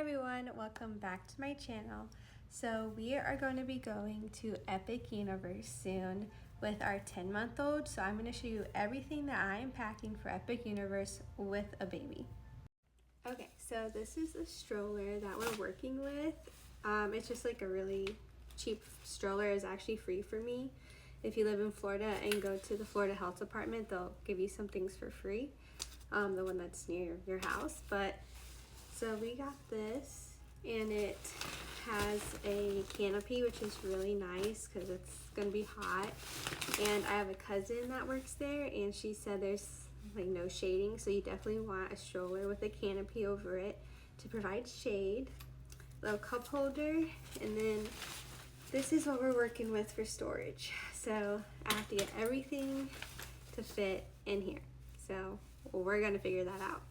everyone, welcome back to my channel. So we are going to be going to Epic Universe soon with our 10-month-old. So I'm going to show you everything that I am packing for Epic Universe with a baby. Okay, so this is a stroller that we're working with. It's just like a really cheap stroller. It's actually free for me. If you live in Florida and go to the Florida Health Department, they'll give you some things for free. The one that's near your house. So we got this, and it has a canopy, which is really nice because it's gonna be hot. And I have a cousin that works there, and she said there's like no shading, so you definitely want a stroller with a canopy over it to provide shade. Little cup holder, and then this is what we're working with for storage. So I have to get everything to fit in here. So we're gonna figure that out.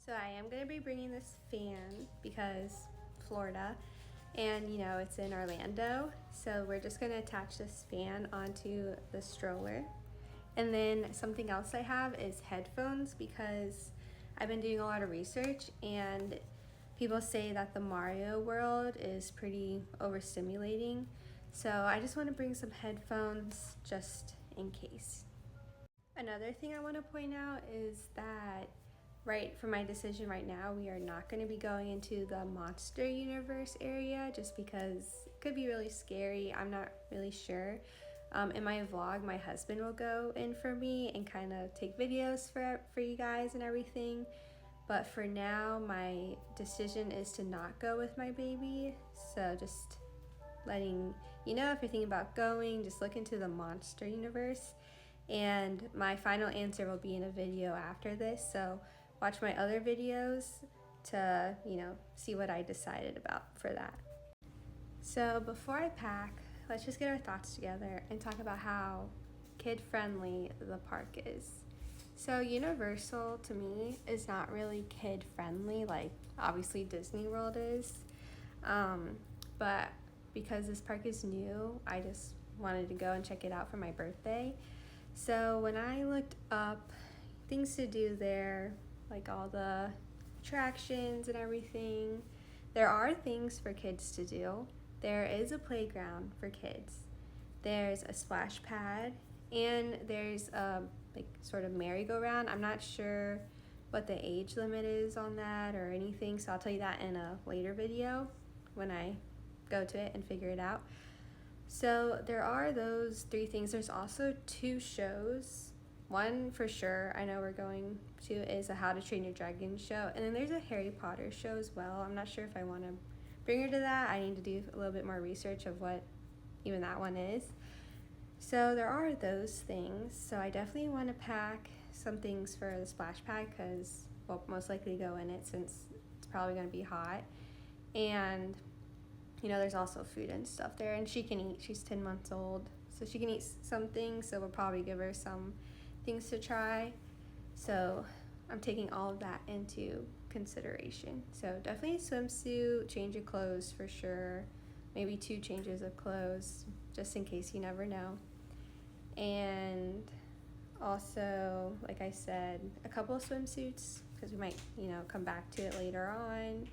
So I am going to be bringing this fan because Florida, and you know it's in Orlando, so we're just going to attach this fan onto the stroller. And then something else I have is headphones, because I've been doing a lot of research and people say that the Mario world is pretty overstimulating, so I just want to bring some headphones just in case. Another thing I want to point out is that for my decision right now, we are not going to be going into the Monster Universe area just because it could be really scary. I'm not really sure. In my vlog, my husband will go in for me and kind of take videos for you guys and everything. But for now, my decision is to not go with my baby. So just letting you know, if you're thinking about going, just look into the Monster Universe. And my final answer will be in a video after this. So watch my other videos to, see what I decided about for that. So before I pack, let's just get our thoughts together and talk about how kid-friendly the park is. So Universal, to me, is not really kid-friendly like obviously Disney World is. But because this park is new, I just wanted to go and check it out for my birthday. So when I looked up things to do there, like all the attractions and everything, there are things for kids to do. There is a playground for kids. There's a splash pad, and there's a sort of merry-go-round. I'm not sure what the age limit is on that or anything, so I'll tell you that in a later video when I go to it and figure it out. So there are those 3 things. There's also 2 shows. One for sure I know we're going to is a How to Train Your Dragon show, and then there's a Harry Potter show as well. I'm not sure if I want to bring her to that. I need to do a little bit more research of what even that one is. So there are those things. So I definitely want to pack some things for the splash pad because we'll most likely go in it since it's probably going to be hot. And there's also food and stuff there, and she can eat. She's 10 months old, so she can eat some things, so we'll probably give her some things to try. So I'm taking all of that into consideration. So definitely a swimsuit, change of clothes for sure, maybe 2 changes of clothes, just in case, you never know. And also, like I said, a couple of swimsuits, because we might, come back to it later on.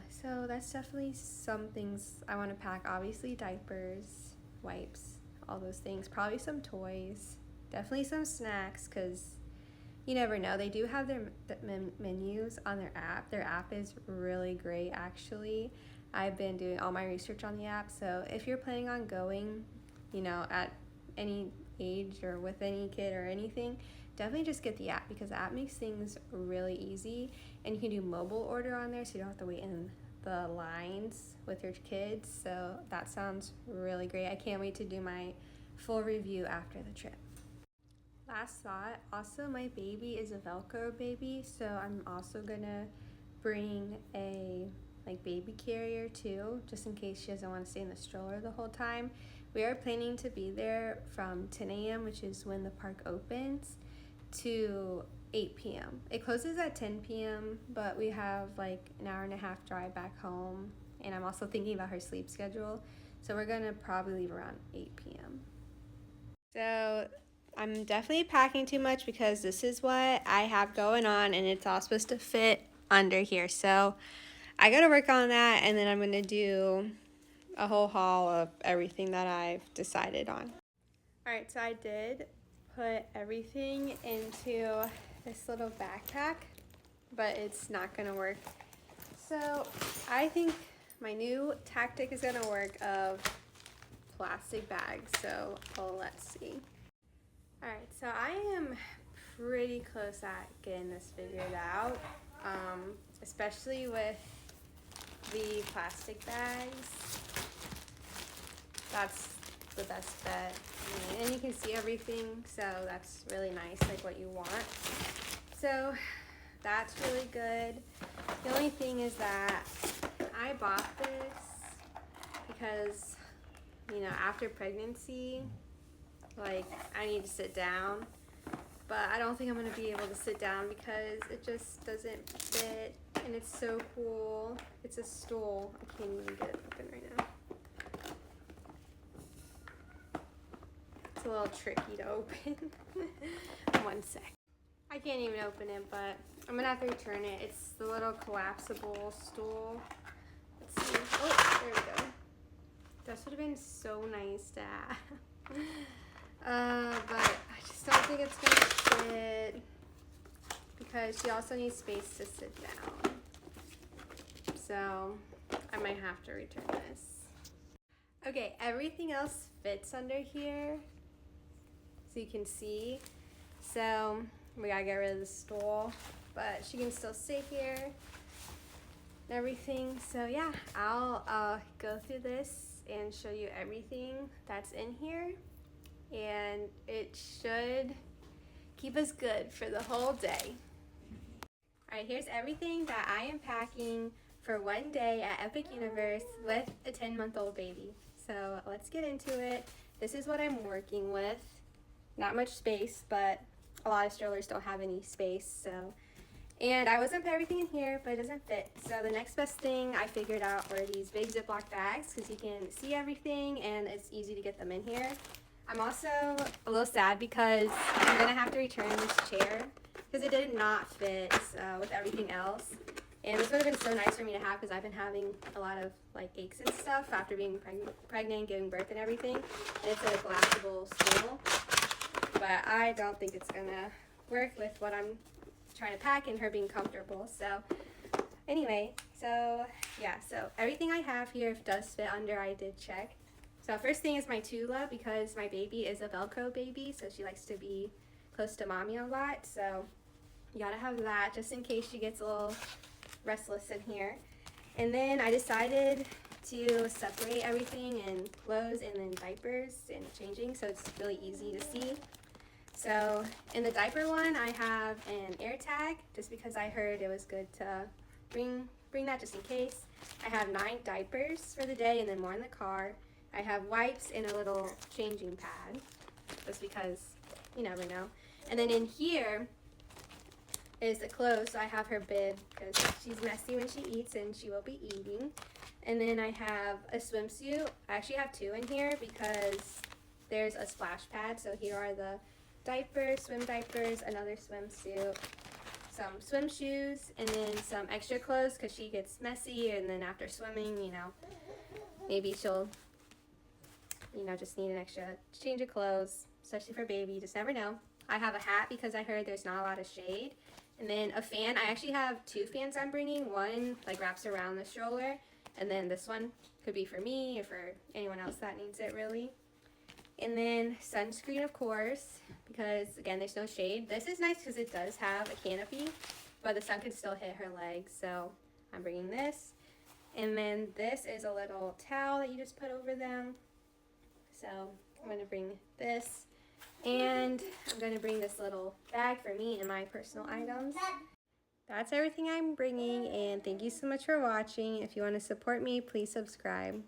So that's definitely some things I want to pack. Obviously diapers, wipes, all those things, probably some toys, definitely some snacks, because you never know. They do have their menus on their app. Their app is really great, actually. I've been doing all my research on the app, so if you're planning on going, at any age or with any kid or anything, definitely just get the app, because the app makes things really easy, and you can do mobile order on there, so you don't have to wait in the lines with your kids. So that sounds really great. I can't wait to do my full review after the trip. Last thought, also my baby is a Velcro baby, so I'm also gonna bring a baby carrier too, just in case she doesn't want to stay in the stroller the whole time. We are planning to be there from 10 a.m., which is when the park opens, to 8 p.m. It closes at 10 p.m., but we have an hour-and-a-half drive back home, and I'm also thinking about her sleep schedule, so we're gonna probably leave around 8 p.m. So I'm definitely packing too much because this is what I have going on, and it's all supposed to fit under here. So I gotta work on that, and then I'm gonna do a whole haul of everything that I've decided on. Alright, so I did put everything into this little backpack, but it's not gonna work. So I think my new tactic is gonna work of plastic bags. So let's see. Alright, so I am pretty close at getting this figured out, especially with the plastic bags. That's the best bet. And you can see everything, so that's really nice, like what you want. So that's really good. The only thing is that I bought this because, you know, after pregnancy, like, I need to sit down, but I don't think I'm gonna be able to sit down because it just doesn't fit, and it's so cool. It's a stool. I can't even get it open right now. It's a little tricky to open. 1 sec. I can't even open it, but I'm gonna have to return it. It's the little collapsible stool. Let's see. Oh, there we go. This would have been so nice to have. But I just don't think it's gonna fit because she also needs space to sit down. So I might have to return this. Okay, everything else fits under here, so you can see. So we gotta get rid of the stool, but she can still sit here and everything. So yeah, I'll go through this and show you everything that's in here, and it should keep us good for the whole day. Alright, here's everything that I am packing for one day at Epic Universe with a 10-month-old baby. So let's get into it. This is what I'm working with. Not much space, but a lot of strollers don't have any space. And I was gonna put everything in here, but it doesn't fit. So the next best thing I figured out were these big Ziploc bags, because you can see everything and it's easy to get them in here. I'm also a little sad because I'm gonna have to return this chair because it did not fit with everything else. And this would have been so nice for me to have because I've been having a lot of like aches and stuff after being pregnant, giving birth and everything. And it's a collapsible stool, but I don't think it's gonna work with what I'm trying to pack and her being comfortable. So anyway, so yeah, so everything I have here does fit under. I did check. So first thing is my Tula, because my baby is a Velcro baby, so she likes to be close to mommy a lot. So you gotta have that just in case she gets a little restless in here. And then I decided to separate everything in clothes and then diapers and changing, so it's really easy to see. So in the diaper one, I have an air tag just because I heard it was good to bring that just in case. I have 9 diapers for the day and then more in the car. I have wipes and a little changing pad just because you never know. And then in here is the clothes. So I have her bib because she's messy when she eats and she will be eating. And then I have a swimsuit. I actually have 2 in here because there's a splash pad. So here are the diapers, swim diapers, another swimsuit, some swim shoes, and then some extra clothes because she gets messy, and then after swimming, you know, maybe she'll, you know, just need an extra change of clothes, especially for baby. You just never know. I have a hat because I heard there's not a lot of shade. And then a fan. I actually have 2 fans I'm bringing. One like wraps around the stroller, and then this one could be for me or for anyone else that needs it really. And then sunscreen, of course, because again, there's no shade. This is nice because it does have a canopy, but the sun can still hit her legs, so I'm bringing this. And then this is a little towel that you just put over them. So I'm going to bring this. And I'm going to bring this little bag for me and my personal items. That's everything I'm bringing, and thank you so much for watching. If you want to support me, please subscribe.